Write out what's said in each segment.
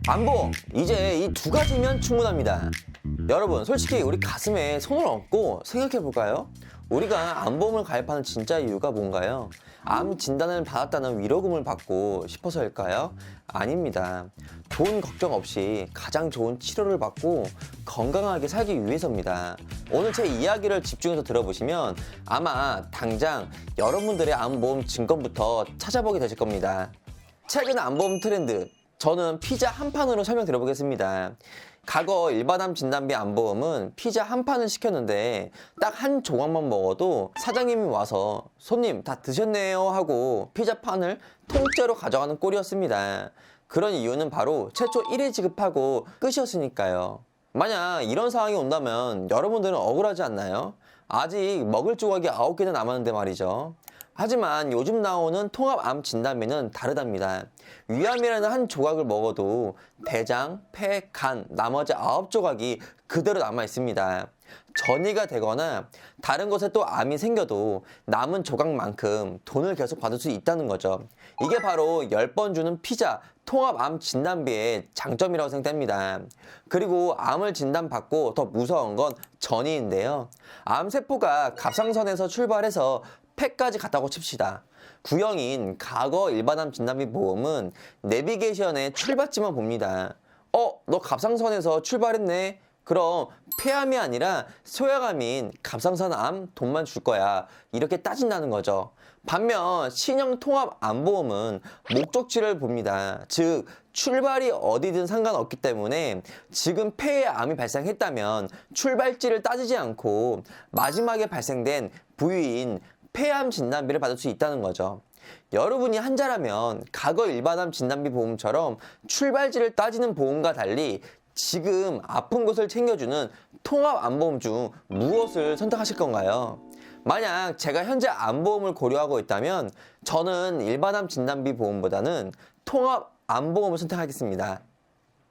암보험 이제 이 두 가지면 충분합니다. 여러분 솔직히 우리 가슴에 손을 얹고 생각해 볼까요? 우리가 암보험을 가입하는 진짜 이유가 뭔가요? 암 진단을 받았다는 위로금을 받고 싶어서일까요? 아닙니다. 돈 걱정 없이 가장 좋은 치료를 받고 건강하게 살기 위해서입니다. 오늘 제 이야기를 집중해서 들어보시면 아마 당장 여러분들의 암보험 증권부터 찾아보게 되실 겁니다. 최근 암보험 트렌드, 저는 피자 한 판으로 설명드려보겠습니다. 과거 일반암 진단비 암보험은 피자 한 판을 시켰는데 딱 한 조각만 먹어도 사장님이 와서 손님 다 드셨네요 하고 피자 판을 통째로 가져가는 꼴이었습니다. 그런 이유는 바로 최초 1회 지급하고 끝이었으니까요. 만약 이런 상황이 온다면 여러분들은 억울하지 않나요? 아직 먹을 조각이 9개나 남았는데 말이죠. 하지만 요즘 나오는 통합암 진단비는 다르답니다. 위암이라는 한 조각을 먹어도 대장, 폐, 간, 나머지 9조각이 그대로 남아 있습니다. 전이가 되거나 다른 곳에 또 암이 생겨도 남은 조각만큼 돈을 계속 받을 수 있다는 거죠. 이게 바로 10번 주는 피자 통합암 진단비의 장점이라고 생각됩니다. 그리고 암을 진단받고 더 무서운 건 전이인데요. 암세포가 갑상선에서 출발해서 폐까지 갔다고 칩시다. 구형인 과거 일반암 진단비 보험은 내비게이션의 출발지만 봅니다. 너 갑상선에서 출발했네? 그럼 폐암이 아니라 소약암인 갑상선암 돈만 줄 거야. 이렇게 따진다는 거죠. 반면 신형 통합 암보험은 목적지를 봅니다. 즉 출발이 어디든 상관없기 때문에 지금 폐에 암이 발생했다면 출발지를 따지지 않고 마지막에 발생된 부위인 폐암 진단비를 받을 수 있다는 거죠. 여러분이 환자라면 과거 일반암 진단비 보험처럼 출발지를 따지는 보험과 달리 지금 아픈 곳을 챙겨주는 통합 암보험 중 무엇을 선택하실 건가요? 만약 제가 현재 암보험을 고려하고 있다면 저는 일반암 진단비 보험보다는 통합 암보험을 선택하겠습니다.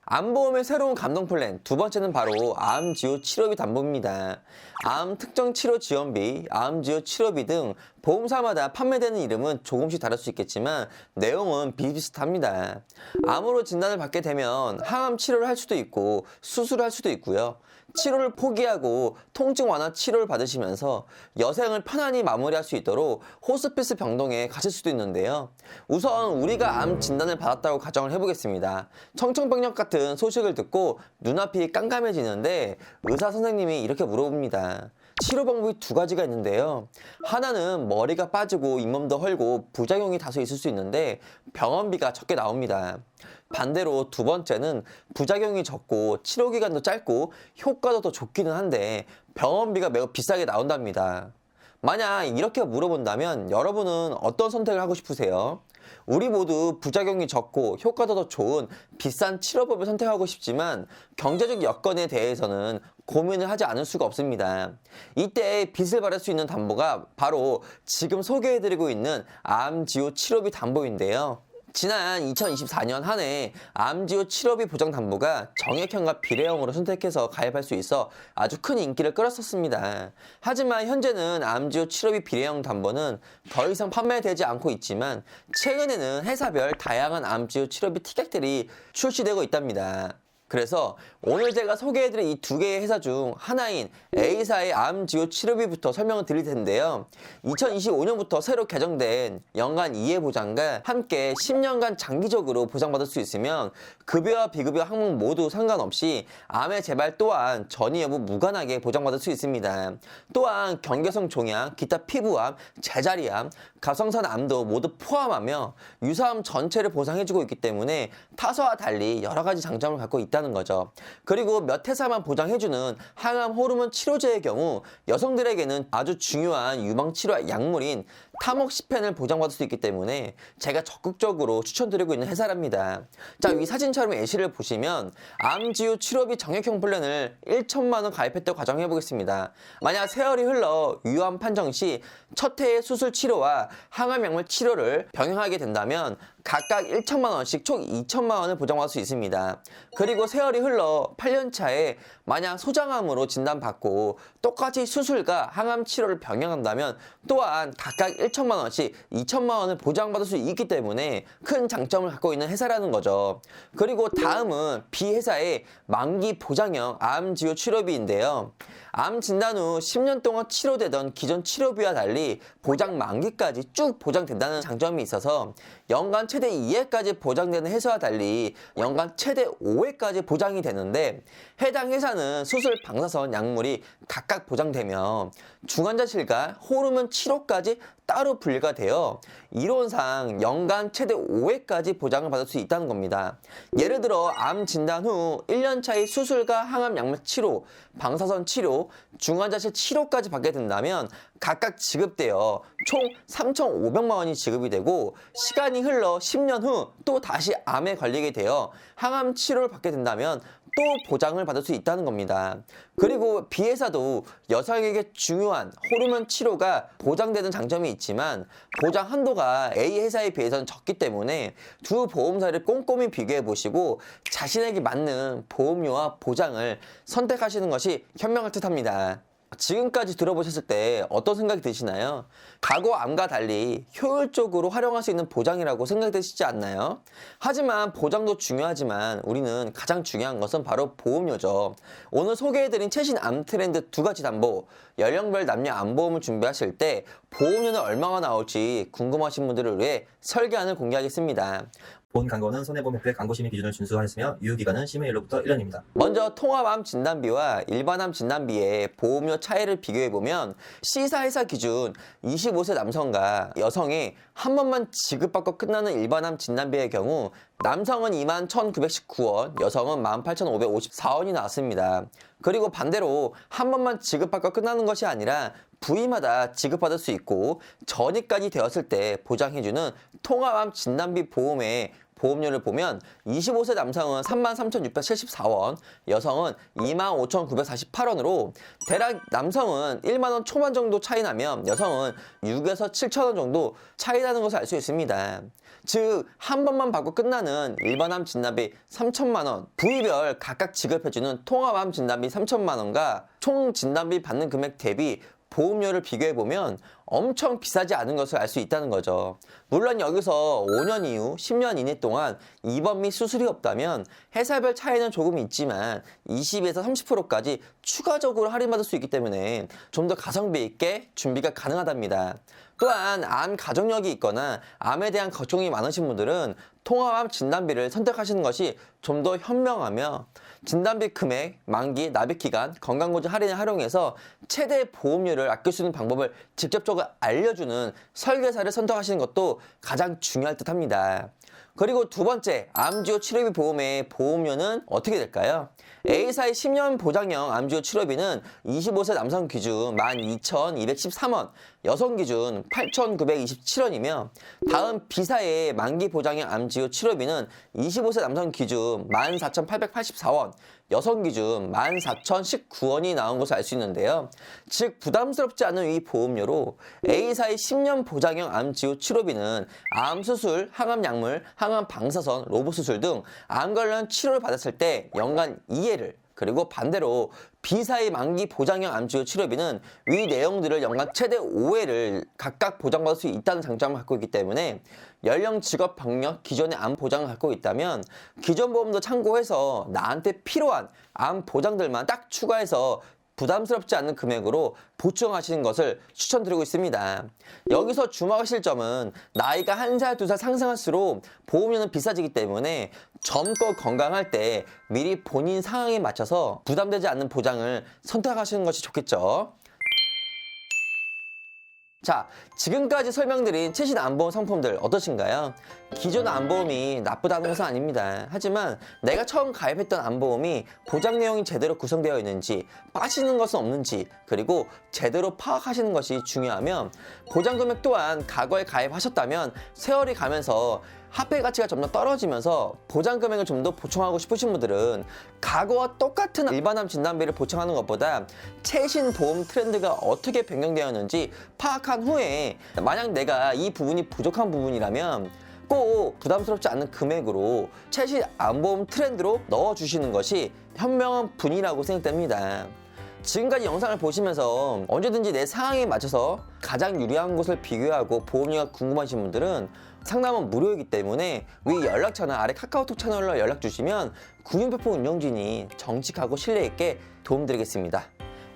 암보험의 새로운 감동 플랜 두 번째는 바로 암지호 치료비 담보입니다. 암 특정 치료 지원비, 암지호 치료비 등 보험사마다 판매되는 이름은 조금씩 다를 수 있겠지만 내용은 비슷합니다. 암으로 진단을 받게 되면 항암 치료를 할 수도 있고 수술을 할 수도 있고요. 치료를 포기하고 통증 완화 치료를 받으시면서 여생을 편안히 마무리할 수 있도록 호스피스 병동에 가실 수도 있는데요. 우선 우리가 암 진단을 받았다고 가정을 해보겠습니다. 청천벽력 같은 소식을 듣고 눈앞이 깜깜해지는데 의사 선생님이 이렇게 물어봅니다. 치료 방법이 두 가지가 있는데요. 하나는 머리가 빠지고 잇몸도 헐고 부작용이 다소 있을 수 있는데 병원비가 적게 나옵니다. 반대로 두 번째는 부작용이 적고 치료기간도 짧고 효과도 더 좋기는 한데 병원비가 매우 비싸게 나온답니다. 만약 이렇게 물어본다면 여러분은 어떤 선택을 하고 싶으세요? 우리 모두 부작용이 적고 효과도 더 좋은 비싼 치료법을 선택하고 싶지만 경제적 여건에 대해서는 고민을 하지 않을 수가 없습니다. 이때 빚을 받을 수 있는 담보가 바로 지금 소개해드리고 있는 암지호 치료비 담보인데요. 지난 2024년 한 해 암지호 치료비 보장 담보가 정액형과 비례형으로 선택해서 가입할 수 있어 아주 큰 인기를 끌었었습니다. 하지만 현재는 암지호 치료비 비례형 담보는 더 이상 판매되지 않고 있지만 최근에는 회사별 다양한 암지호 치료비 특약들이 출시되고 있답니다. 그래서 오늘 제가 소개해드릴 이 두 개의 회사 중 하나인 A사의 암지호 치료비부터 설명을 드릴 텐데요. 2025년부터 새로 개정된 연간 이해 보장과 함께 10년간 장기적으로 보장받을 수 있으면 급여와 비급여 항목 모두 상관없이 암의 재발 또한 전이 여부 무관하게 보장받을 수 있습니다. 또한 경계성 종양, 기타 피부암, 제자리암, 갑상선암도 모두 포함하며 유사암 전체를 보상해주고 있기 때문에 타사와 달리 여러 가지 장점을 갖고 있다는 거죠. 그리고 몇 회사만 보장해주는 항암 호르몬 치료제의 경우 여성들에게는 아주 중요한 유방치료 약물인 타목시펜을 보장받을 수 있기 때문에 제가 적극적으로 추천드리고 있는 회사랍니다. 자, 이 사진처럼 예시를 보시면 암지호 치료비 정액형 플랜을 1천만 원 가입했다고 가정해보겠습니다. 만약 세월이 흘러 유암 판정 시 첫 해의 수술 치료와 항암 약물 치료를 병행하게 된다면 각각 1천만 원씩 총 2천만 원을 보장받을 수 있습니다. 그리고 세월이 흘러 8년 차에 만약 소장암으로 진단받고 똑같이 수술과 항암 치료를 병행한다면 또한 각각 1천만 원씩 2천만 원을 보장받을 수 있기 때문에 큰 장점을 갖고 있는 회사라는 거죠. 그리고 다음은 B회사의 만기 보장형 암지료 치료비인데요. 암 진단 후 10년 동안 치료되던 기존 치료비와 달리 보장 만기까지 쭉 보장된다는 장점이 있어서 연간 최대 2회까지 보장되는 회사와 달리 연간 최대 5회까지 보장이 되는데, 해당 회사는 수술, 방사선, 약물이 각각 보장되며 중환자실과 호르몬 치료까지 따로 분리가 되어 이론상 연간 최대 5회까지 보장을 받을 수 있다는 겁니다. 예를 들어 암 진단 후 1년 차의 수술과 항암 약물 치료, 방사선 치료, 중환자실 치료까지 받게 된다면 각각 지급되어 총 3,500만 원이 지급이 되고, 시간이 흘러 10년 후 또 다시 암에 걸리게 되어 항암 치료를 받게 된다면 또 보장을 받을 수 있다는 겁니다. 그리고 B회사도 여성에게 중요한 호르몬 치료가 보장되는 장점이 있지만 보장 한도가 A회사에 비해서는 적기 때문에 두 보험사를 꼼꼼히 비교해 보시고 자신에게 맞는 보험료와 보장을 선택하시는 것이 현명할 듯합니다. 지금까지 들어보셨을 때 어떤 생각이 드시나요? 과거 암과 달리 효율적으로 활용할 수 있는 보장이라고 생각되시지 않나요? 하지만 보장도 중요하지만 우리는 가장 중요한 것은 바로 보험료죠. 오늘 소개해드린 최신 암 트렌드 2가지 담보, 연령별 남녀 암보험을 준비하실 때 보험료는 얼마가 나올지 궁금하신 분들을 위해 설계안을 공개하겠습니다. 본 광고는 손해보험협회 광고심의 기준을 준수하였으며 유효기간은 심의 일로부터 1년입니다. 먼저 통합암 진단비와 일반암 진단비의 보험료 차이를 비교해보면 C사회사 기준 25세 남성과 여성이 한 번만 지급받고 끝나는 일반암 진단비의 경우 남성은 21,919원, 여성은 18,554원이 나왔습니다. 그리고 반대로 한 번만 지급받고 끝나는 것이 아니라 부위마다 지급받을 수 있고 전이까지 되었을 때 보장해주는 통합암 진단비 보험의 보험료를 보면 25세 남성은 33,674원, 여성은 25,948원으로 대략 남성은 1만원 초반 정도 차이 나면 여성은 6에서 7천원 정도 차이 나는 것을 알 수 있습니다. 즉, 한 번만 받고 끝나는 일반암 진단비 3천만원, 부위별 각각 지급해주는 통합암 진단비 3천만원과 총 진단비 받는 금액 대비 보험료를 비교해보면 엄청 비싸지 않은 것을 알 수 있다는 거죠. 물론 여기서 5년 이후 10년 이내 동안 입원 및 수술이 없다면 회사별 차이는 조금 있지만 20에서 30%까지 추가적으로 할인받을 수 있기 때문에 좀 더 가성비 있게 준비가 가능하답니다. 또한 암 가족력이 있거나 암에 대한 걱정이 많으신 분들은 통합암 진단비를 선택하시는 것이 좀 더 현명하며 진단비 금액, 만기, 납입기간, 건강보증 할인을 활용해서 최대 보험료를 아낄 수 있는 방법을 직접적으로 알려주는 설계사를 선택하시는 것도 가장 중요할 듯 합니다. 그리고 두 번째, 암지료 치료비 보험의 보험료는 어떻게 될까요? A사의 10년 보장형 암지료 치료비는 25세 남성 기준 12,213원, 여성 기준 8,927원이며 다음 B사의 만기 보장형 암지료 치료비는 25세 남성 기준 14,884원, 여성 기준 14,019원이 나온 것을 알 수 있는데요. 즉 부담스럽지 않은 이 보험료로 A사의 10년 보장형 암지료 치료비는 암수술, 항암약물, 항암 방사선, 로봇수술 등 암 관련 치료를 받았을 때 연간 2회를, 그리고 반대로 B사의 만기 보장형 암치료 치료비는 위 내용들을 연간 최대 5회를 각각 보장받을 수 있다는 장점을 갖고 있기 때문에 연령, 직업, 병력, 기존의 암 보장을 갖고 있다면 기존 보험도 참고해서 나한테 필요한 암 보장들만 딱 추가해서 부담스럽지 않은 금액으로 보충하시는 것을 추천드리고 있습니다. 여기서 주목하실 점은 나이가 1살, 2살 상승할수록 보험료는 비싸지기 때문에 젊고 건강할 때 미리 본인 상황에 맞춰서 부담되지 않는 보장을 선택하시는 것이 좋겠죠. 자, 지금까지 설명드린 최신 암보험 상품들 어떠신가요? 기존 암보험이 나쁘다는 것은 아닙니다. 하지만 내가 처음 가입했던 암보험이 보장 내용이 제대로 구성되어 있는지, 빠지는 것은 없는지, 그리고 제대로 파악하시는 것이 중요하며 보장 금액 또한 과거에 가입하셨다면 세월이 가면서 화폐 가치가 점점 떨어지면서 보장 금액을 좀 더 보충하고 싶으신 분들은 과거와 똑같은 일반암 진단비를 보충하는 것보다 최신 보험 트렌드가 어떻게 변경되었는지 파악한 후에 만약 내가 이 부분이 부족한 부분이라면 꼭 부담스럽지 않은 금액으로 최신 암보험 트렌드로 넣어주시는 것이 현명한 분이라고 생각됩니다. 지금까지 영상을 보시면서 언제든지 내 상황에 맞춰서 가장 유리한 곳을 비교하고 보험료가 궁금하신 분들은 상담은 무료이기 때문에 위 연락처나 아래 카카오톡 채널로 연락 주시면 구윤표포 운영진이 정직하고 신뢰있게 도움드리겠습니다.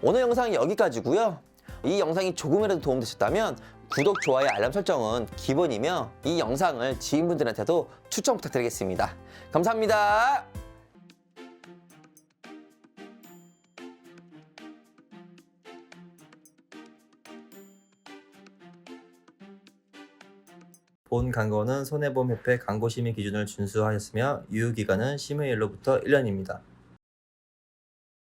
오늘 영상은 여기까지고요. 이 영상이 조금이라도 도움되셨다면 구독, 좋아요, 알람 설정은 기본이며 이 영상을 지인분들한테도 추천 부탁드리겠습니다. 감사합니다. 본 광고는 손해보험협회 광고심의 기준을 준수하였으며 유효기간은 심의일로부터 1년입니다.